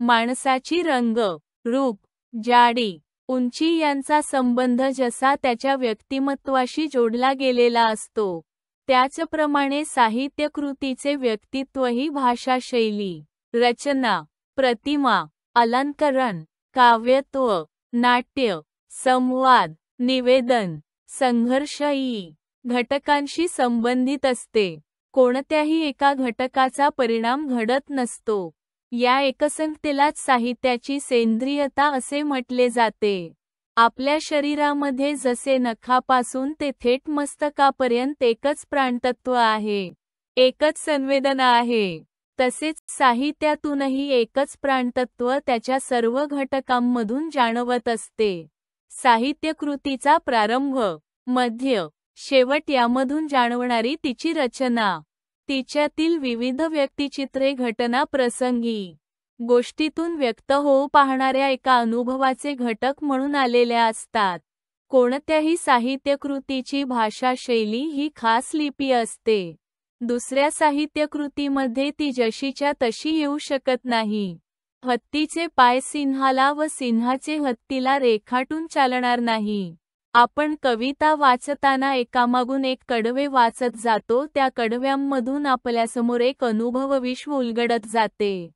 माणसाची रंग, रूप, जाडी, उंची यांचा संबंध जसा त्याच्या व्यक्तिमत्वाशी जोडला गेलेला असतो, त्याचप्रमाणे साहित्यकृतीचे व्यक्तित्वही भाषाशैली, रचना, प्रतिमा, अलंकरण, काव्यत्व, नाट्य, संवाद, निवेदन, संघर्ष इ घटकांशी संबंधित असते. कोणत्याही एका घटकाचा परिणाम घडत नसतो. या एकसंगतेलाच साहित्याची सेंद्रियता असे म्हटले जाते. आपल्या शरीरामध्ये जसे नखापासून ते थेट मस्तकापर्यंत एकच प्राणतत्व आहे, एकच संवेदना आहे, तसेच साहित्यातूनही एकच प्राणतत्व त्याच्या सर्व घटकांमधून जाणवत असते. साहित्यकृतीचा प्रारंभ, मध्य, शेवट यामधून जाणवणारी तिची रचना, तिच्यातील विविध व्यक्तिचित्रे, घटना, प्रसंगी, गोष्टीतून व्यक्त होऊ पाहणाऱ्या एका अनुभवाचे घटक म्हणून आलेल्या असतात. कोणत्याही साहित्यकृतीची भाषाशैली ही खास लिपी असते. दुसऱ्या साहित्यकृतीमध्ये ती जशीच्या तशी येऊ शकत नाही. हत्तीचे पाय सिंहाला व सिंहाचे हत्तीला रेखाटून चालणार नाही. आपण कविता वाचताना एकामागून एक कडवे वाचत जातो. त्या कडव्यांमधून आपल्यासमोर एक अनुभव विश्व उलगडत जाते.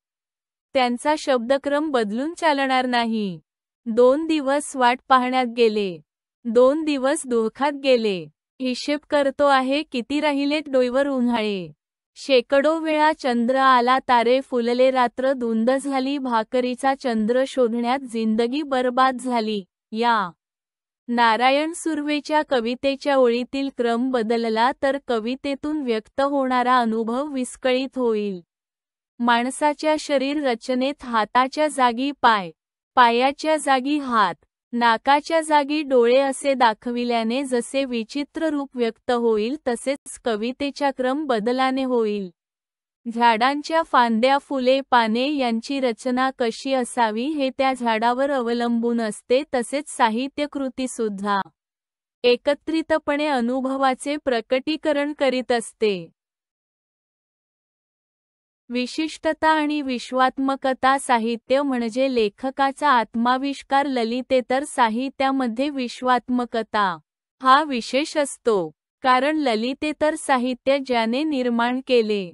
त्यांचा शब्दक्रम बदलून चालणार नाही. 2 दिवस वाट पाहण्यात गेले. 2 दिवस दुःखात गेले. हिशेब करतो आहे किती राहिलेत डोईवर उन्हाळे. शेकडो वेळा चंद्र आला, तारे फुलले, रात्र धुंद झाली, भाकरीचा चंद्र शोधण्यात जिंदगी बरबाद झाली. या नारायण सुर्वेच्या कवितेच्या ओळीतील क्रम बदलला तर कवितेतून व्यक्त होणारा अनुभव विस्कळीत होईल. माणसाच्या शरीर रचनेत हाताच्या जागी पाय, पायाच्या जागी हात, नाकाच्या जागी डोळे असे दाखविल्याने जसे विचित्र रूप व्यक्त होईल तसेच कवितेचा क्रम बदलाने होईल. झाडांच्या फांद्या, फुले, पाने यांची रचना कशी असावी हे त्या झाडावर अवलंबून असते. तसेच साहित्यकृती सुद्धा एकत्रितपणे अनुभवाचे प्रकटीकरण करीत असते. विशिष्टता आणि विश्वात्मकता. साहित्य म्हणजे लेखकाचा आत्माविष्कार. ललितेतर साहित्यामध्ये विश्वात्मकता हा विशेष असतो, कारण ललितेतर साहित्य ज्याने निर्माण केले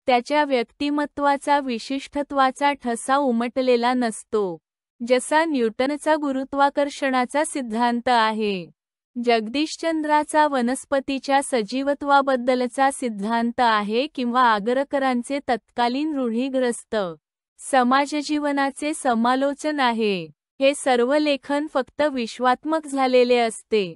त्याच्या व्यक्तिमत्वाचा, विशिष्टत्वाचा ठसा उमटलेला नसतो. जसा न्यूटनचा गुरुत्वाकर्षणाचा सिद्धांत आहे, जगदीशचंद्राचा वनस्पतीच्या सजीवत्वाबद्दलचा सिद्धांत आहे, किंवा आगरकरांचे तत्कालीन रूढीग्रस्त समाजजीवनाचे समालोचन आहे, हे सर्व लेखन फक्त विश्वात्मक झालेले असते,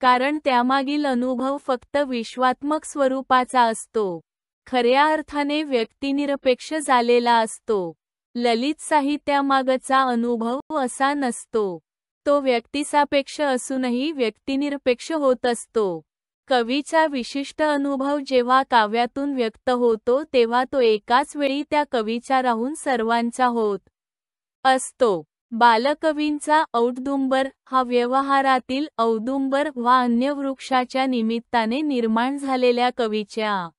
कारण त्यामागील अनुभव फक्त विश्वात्मक स्वरूपाचा असतो, खऱ्या अर्थाने व्यक्तिनिरपेक्ष झालेला असतो. ललित साहित्यामागचा अनुभव असा नसतो. तो व्यक्तिसापेक्ष असूनही व्यक्तिनिरपेक्ष होत असतो. कवीचा विशिष्ट अनुभव जेव्हा काव्यातून व्यक्त होतो तेव्हा तो एकाच वेळी त्या कवीचा राहून सर्वांचा होत असतो. बालकवींचा औदुंबर हा व्यवहारातील औदुंबर वा अन्य वृक्षाच्या निमित्ताने निर्माण झालेल्या कवीच्या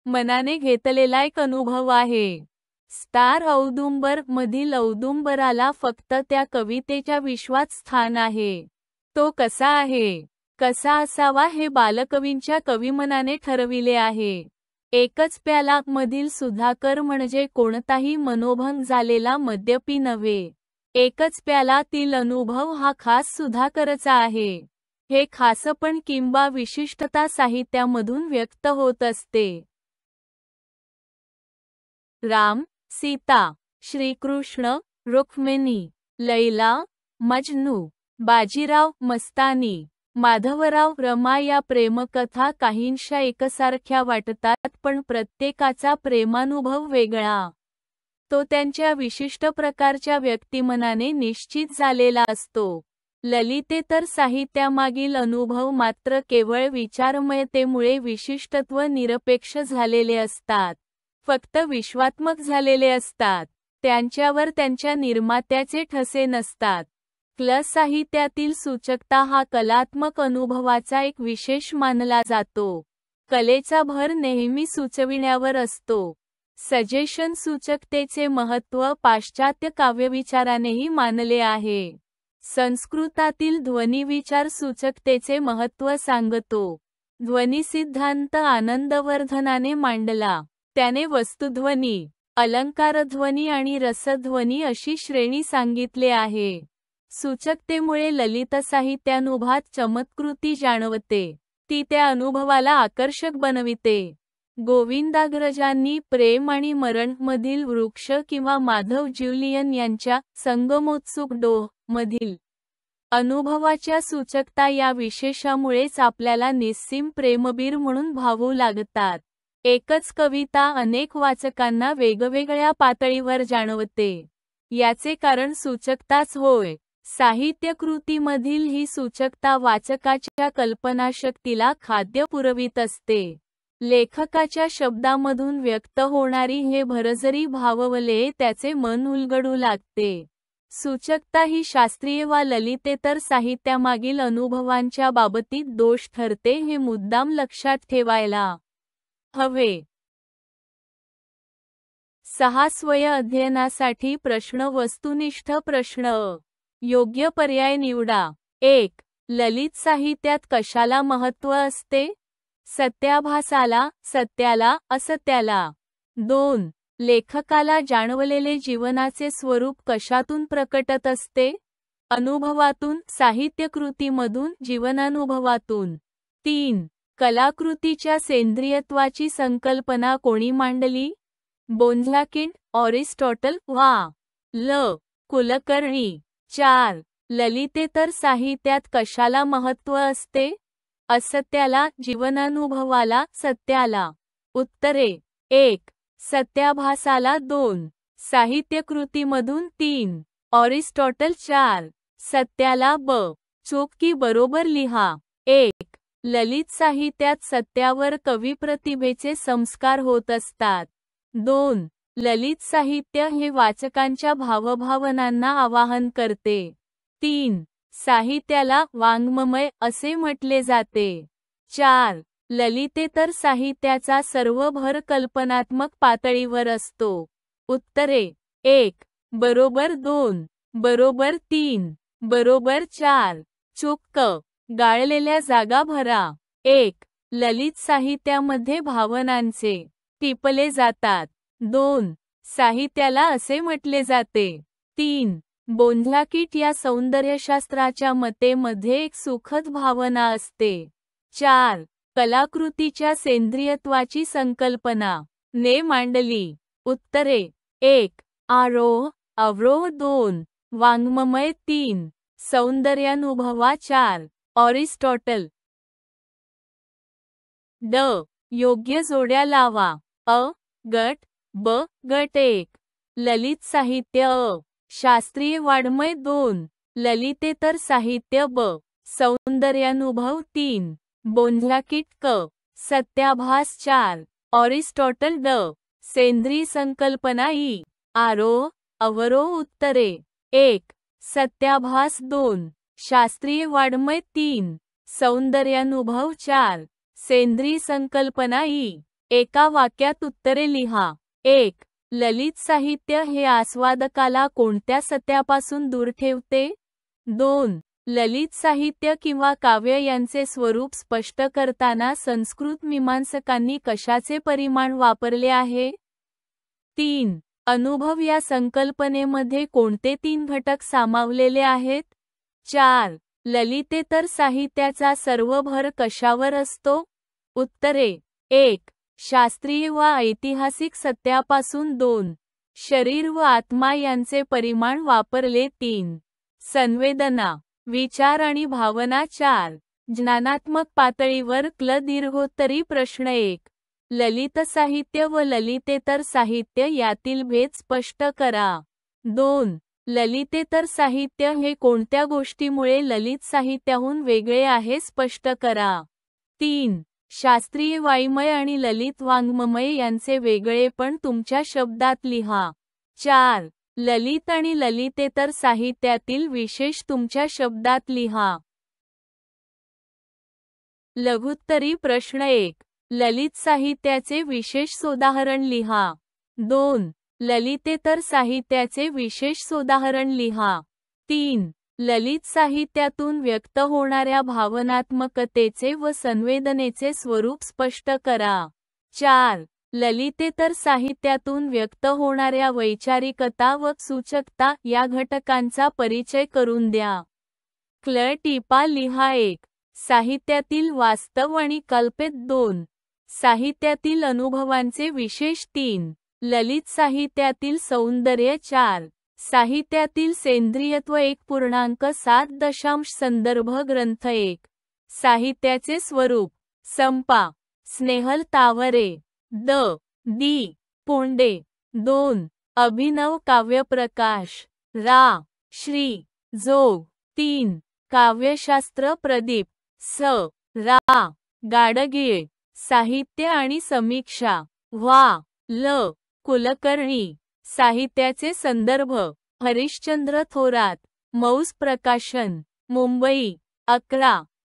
मनाने घेतलेला एक अनुभव आहे. स्टार औदुंबर मधील औदुंबराला फक्त त्या कवितेच्या विश्वात स्थान आहे. तो कसा आहे, कसा असावा हे बालकवींच्या कविमनाने ठरविले आहे. एकच प्याला मधील सुधाकर म्हणजे कोणताही मनोभंग झालेला मद्यपी नव्हे. एकच प्याला तील अनुभव हा खास सुधाकरचा आहे. हे खासपण किंवा विशिष्टता साहित्यामधून व्यक्त होत असते. राम, सीता, श्रीकृष्ण, रुक्मिणी, लैला, मजनू, बाजीराव मस्तानी, माधवराव, रमा या प्रेमकथा काहींशा एकसारख्या वाटतात, पण प्रत्येकाचा प्रेमानुभव वेगळा. तो त्यांच्या विशिष्ट प्रकारच्या व्यक्तिमनाने निश्चित झालेला असतो. ललितेतर साहित्यामागील अनुभव मात्र केवळ विचारमयतेमुळे विशिष्टत्व निरपेक्ष झालेले असतात, फक्त विश्वात्मक झालेले असतात. त्यांच्यावर त्यांच्या निर्मात्याचे ठसे नसतात. साहित्यातील सूचकता हा कलात्मक अनुभवाचा एक विशेष मानला जातो. कलेचा भर नेहमी सुचविण्यावर असतो. सजेशन सूचकतेचे महत्त्व पाश्चात्य काव्यविचारानेही मानले आहे. संस्कृतातील ध्वनिविचार सूचकतेचे महत्त्व सांगतो. ध्वनिसिद्धांत आनंदवर्धनाने मांडला. त्याने वस्तुध्वनी, अलंकारध्वनी आणि रसध्वनी अशी श्रेणी सांगितले आहे. सूचकतेमुळे ललित साहित्यानुभवात चमत्कृती जाणवते. ती त्या अनुभवाला आकर्षक बनविते. गोविंदाग्रजांनी प्रेम आणि मरण मधील वृक्ष किंवा माधव ज्युलियन यांच्या संगमोत्सुक डोह मधील अनुभवाच्या सूचकता या विशेषामुळेच आपल्याला निस्सीम प्रेमबीर म्हणून भावू लागतात. एकच कविता अनेक वाचकांना वेगवेगळ्या पातळीवर जाणवते. याचे कारण सूचकताच होय. साहित्यकृतीमधील ही सूचकता वाचकाच्या कल्पनाशक्तीला खाद्य पुरवित असते. लेखकाच्या शब्दामधून व्यक्त होणारी हे भरजरी भाववले त्याचे मन उलगडू लागते. सूचकता ही शास्त्रीय वा ललितेतर साहित्यामागील अनुभवांच्या बाबतीत दोष ठरते हे मुद्दाम लक्षात ठेवायला हवे. 6 स्वय अध्ययनासाठी प्रश्न. वस्तुनिष्ठ प्रश्न. योग्य पर्याय निवडा. 1. ललित साहित्यात कशाला महत्त्व असते? सत्याभासाला, सत्याला, असत्याला. 2. लेखकाला जाणवलेले जीवनाचे स्वरूप कशातून प्रकटत असते? अनुभवातून, साहित्यकृतीमधून, जीवनानुभवातून. 3. कलाकृतीच्या सेंद्रियत्वाची संकल्पना कोणी मांडली? बोंझाकिंड, ऑरिस्टॉटल वा ल. कुलकर्णी. 4. ललितेतर साहित्यात कशाला महत्त्व असते? असत्याला, जीवनानुभवाला, सत्याला. उत्तरे. 1. सत्याभासाला. 2. साहित्यकृतीमधून. 3. ऑरिस्टॉटल. 4. सत्याला ब. चूक की बरोबर लिहा. 1. ललित साहित्यात सत्यावर कविप्रतिभेचे संस्कार होत असतात. 2. ललित साहित्य हे वाचकांच्या भावभावनांना आवाहन करते. 3. साहित्याला वाङ्मय असे म्हटले जाते. 4. ललितेतर साहित्याचा सर्व भर कल्पनात्मक पातळीवर असतो. उत्तरे: 1. बरोबर 2. बरोबर 3. बरोबर 4. चूक क. गाळलेल्या जागा भरा. 1. ललित साहित्यामध्ये भावनांचे टिपले जातात. 2. साहित्याला असे म्हटले जाते. 3. बोंध्याकीट या सौंदर्यशास्त्राच्या मते मध्ये एक सुखद भावना असते. 4. कलाकृतीच्या सेंद्रियत्वाची संकल्पना ने मांडली. उत्तरे: 1. आरोह अवरोह 2. वाङ्मय 3. सौंदर्यानुभवा 4. ऑरिस्टॉटल. ड. योग्य जोड्या लावा. अ. गट ब. गट 1. ललित साहित्य अ. शास्त्रीय वाङ्मय 2. ललितेतर साहित्य ब. सौंदर्यानुभव 3. बोंध्याकीट क. सत्याभास 4. ऑरिस्टॉटल ड. सेंद्रिय संकल्पना इ. आरोह अवरोह. उत्तरे: 1. सत्याभास 2. शास्त्रीय वाङ्मय 3. सौंदर्यानुभव 4. सेंद्रिय संकल्पना इ. एका वाक्यात उत्तरे लिहा. 1. ललित साहित्य हे आस्वादकाला कोणत्या सत्यापासून दूर ठेवते? 2. ललित साहित्य किंवा काव्य यांचे स्वरूप स्पष्ट करताना संस्कृत मीमांसकांनी कशाचे परिमाण वापरले आहे? 3. अनुभव या संकल्पनेमध्ये कोणते 3 घटक सामावलेले आहेत? 4. ललितेतर साहित्याचा सर्व भर कशावर असतो? उत्तरे: 1. शास्त्रीय व ऐतिहासिक सत्यापासून. 2. शरीर व आत्मा यांचे परिमाण वापरले. 3. संवेदना, विचार आणि भावना. 4. ज्ञानात्मक पातळीवर. क्ल. दीर्घोत्तरी प्रश्न 1. ललित साहित्य व ललितेतर साहित्य यातील भेद स्पष्ट करा. 2. ललितेतर साहित्य हे कोणत्या गोष्टीमुळे ललित साहित्याहून वेगळे आहे स्पष्ट करा. 3. शास्त्रीय वाङ्मय आणि ललित वाङ्मय यांचे वेगळेपण तुमच्या शब्दात लिहा. 4. ललित आणि ललितेतर साहित्यातील विशेष तुमच्या शब्दात लिहा. लघुत्तरी प्रश्न 1. ललित साहित्याचे विशेष सोदाहरण लिहा. 2. ललितेतर साहित्याचे विशेष सोदाहरण लिहा. 3. ललित साहित्यातून व्यक्त होणाऱ्या भावनात्मकतेचे व संवेदनेचे स्वरूप स्पष्ट करा. 4. ललितेतर साहित्यातून व्यक्त होणाऱ्या वैचारिकता व सूचकता या घटकांचा परिचय करून द्या. क्ल. टिपा लिहा. 1. साहित्यातील वास्तव आणि कल्पित. 2. साहित्यातील अनुभवांचे विशेष. 3. ललित साहित्यातील सौंदर्य. 4. साहित्यातील सेंद्रियत्व. 1.7 संदर्भ ग्रंथ. 1. साहित्याचे स्वरूप. संपा स्नेहल तावरे, द. दी. पोंडे. 2. अभिनव काव्यप्रकाश. रा. श्री. जोग. 3. काव्यशास्त्र. प्रदीप. स. रा. गाडगीळ. साहित्य आणि समीक्षा. व्हा. ल. कुलकर्णी. साहित्याचे संदर्भ. हरिश्चंद्र थोरात. मौस प्रकाशन. मुंबई. 11.